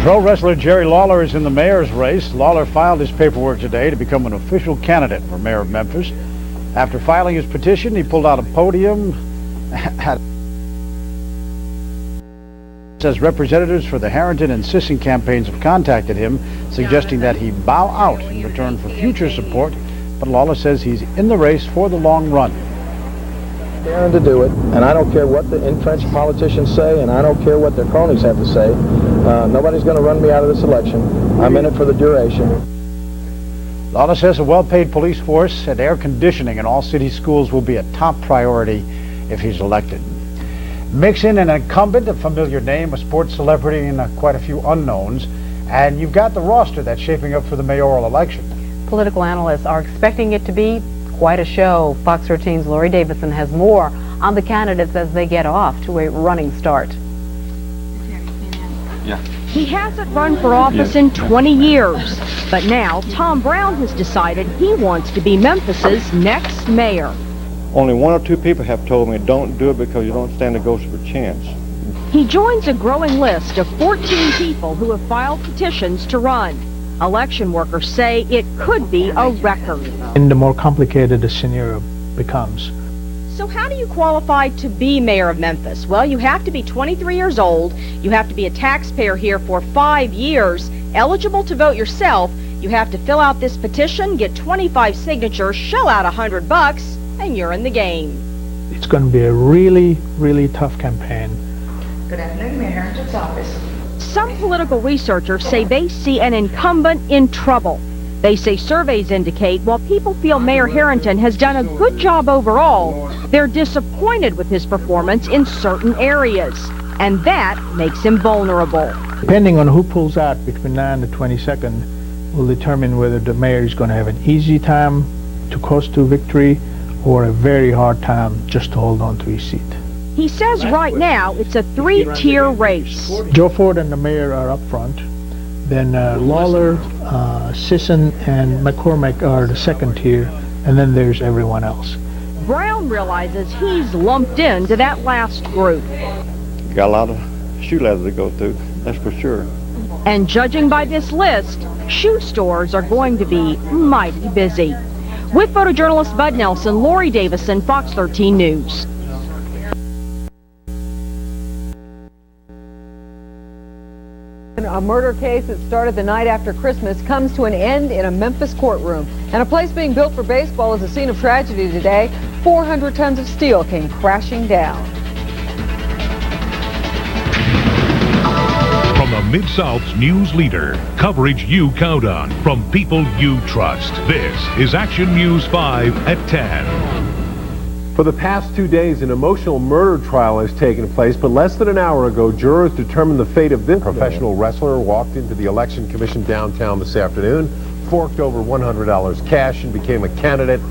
Pro wrestler Jerry Lawler is in the mayor's race. Lawler filed his paperwork today to become an official candidate for mayor of Memphis. After filing his petition, he pulled out a podium says representatives for the Harrington and Sisson campaigns have contacted him, suggesting that he bow out in return for future support. But Lawler says he's in the race for the long run. Daring to do it, and I don't care what the entrenched politicians say, and I don't care what their cronies have to say. Nobody's going to run me out of this election. I'm in it for the duration. Lawler says a well-paid police force and air conditioning in all city schools will be a top priority if he's elected. Mix in an incumbent, a familiar name, a sports celebrity, and quite a few unknowns, and you've got the roster that's shaping up for the mayoral election. Political analysts are expecting it to be quite a show. Fox 13's Lori Davison has more on the candidates as they get off to a running start. Yeah. He hasn't run for office in 20 years, but now Tom Brown has decided he wants to be Memphis's next mayor. Only one or two people have told me don't do it because you don't stand a ghost of a chance. He joins a growing list of 14 people who have filed petitions to run. Election workers say it could be a record. And the more complicated the scenario becomes. So how do you qualify to be mayor of Memphis? Well, you have to be 23 years old, you have to be a taxpayer here for 5 years, eligible to vote yourself, you have to fill out this petition, get 25 signatures, shell out $100, and you're in the game. It's going to be a really, really tough campaign. Good afternoon, Mayor Harrington's office. Some political researchers say they see an incumbent in trouble. They say surveys indicate while people feel Mayor Harrington has done a good job overall, they're disappointed with his performance in certain areas, and that makes him vulnerable. Depending on who pulls out between now and the 22nd will determine whether the mayor is going to have an easy time to coast to victory or a very hard time just to hold on to his seat. He says right now it's a three-tier race. Joe Ford and the mayor are up front. Then Lawler, Sisson, and McCormick are the second tier, and then there's everyone else. Brown realizes he's lumped into that last group. Got a lot of shoe leather to go through, that's for sure. And judging by this list, shoe stores are going to be mighty busy. With photojournalist Bud Nelson, Lori Davison, Fox 13 News. A murder case that started the night after Christmas comes to an end in a Memphis courtroom. And a place being built for baseball is a scene of tragedy today. 400 tons of steel came crashing down. From the Mid-South's news leader, coverage you count on from people you trust. This is Action News 5 at 10. For the past 2 days, an emotional murder trial has taken place, but less than an hour ago, jurors determined the fate of this professional wrestler walked into the Election Commission downtown this afternoon, forked over $100 cash, and became a candidate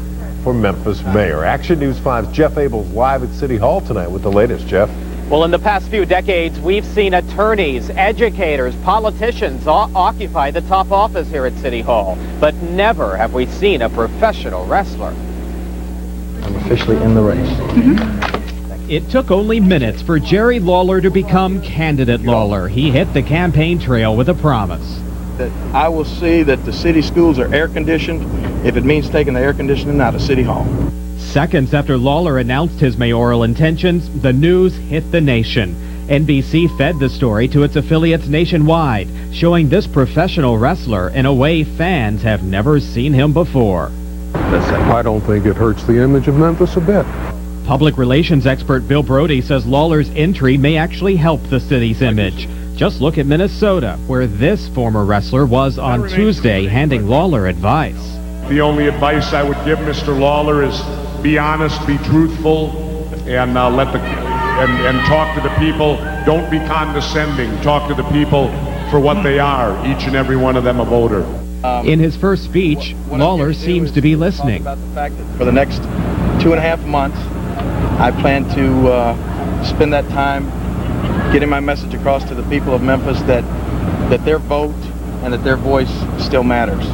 for Memphis mayor. Action News 5's Jeff Abel's live at City Hall tonight with the latest. Jeff? Well, in the past few decades, we've seen attorneys, educators, politicians occupy the top office here at City Hall, but never have we seen a professional wrestler. I'm officially in the race. It took only minutes for Jerry Lawler to become candidate Lawler. He hit the campaign trail with a promise. That I will see that the city schools are air conditioned if it means taking the air conditioning out of City Hall. Seconds after Lawler announced his mayoral intentions, the news hit the nation. NBC fed the story to its affiliates nationwide, showing this professional wrestler in a way fans have never seen him before. I don't think it hurts the image of Memphis a bit. Public relations expert Bill Brody says Lawler's entry may actually help the city's image. Just look at Minnesota, where this former wrestler was on Tuesday handing Lawler advice. The only advice I would give Mr. Lawler is be honest, be truthful, and talk to the people. Don't be condescending. Talk to the people for what they are, each and every one of them a voter. In his first speech, Lawler seems to be listening. About the fact that for the next 2.5 months, I plan to spend that time getting my message across to the people of Memphis that their vote and that their voice still matters.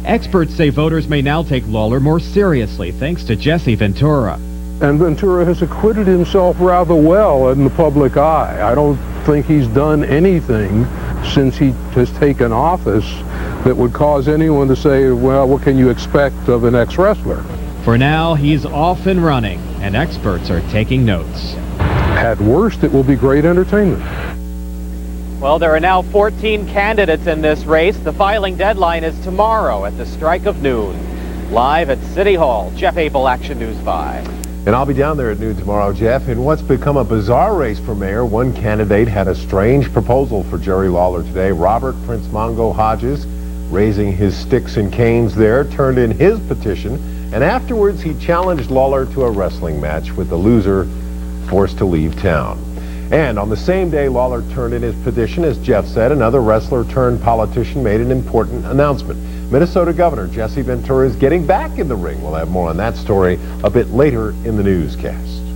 Experts say voters may now take Lawler more seriously thanks to Jesse Ventura. And Ventura has acquitted himself rather well in the public eye. I don't think he's done anything since he has taken office that would cause anyone to say, well, what can you expect of an ex-wrestler? For now, he's off and running, and experts are taking notes. At worst, it will be great entertainment. Well, there are now 14 candidates in this race. The filing deadline is tomorrow at the strike of noon. Live at City Hall, Jeff Abel, Action News 5. And I'll be down there at noon tomorrow, Jeff. In what's become a bizarre race for mayor, one candidate had a strange proposal for Jerry Lawler today. Robert Prince Mongo Hodges, raising his sticks and canes there, turned in his petition, and afterwards he challenged Lawler to a wrestling match, with the loser forced to leave town. And on the same day Lawler turned in his petition, as Jeff said, another wrestler turned politician made an important announcement. Minnesota Governor Jesse Ventura is getting back in the ring. We'll have more on that story a bit later in the newscast.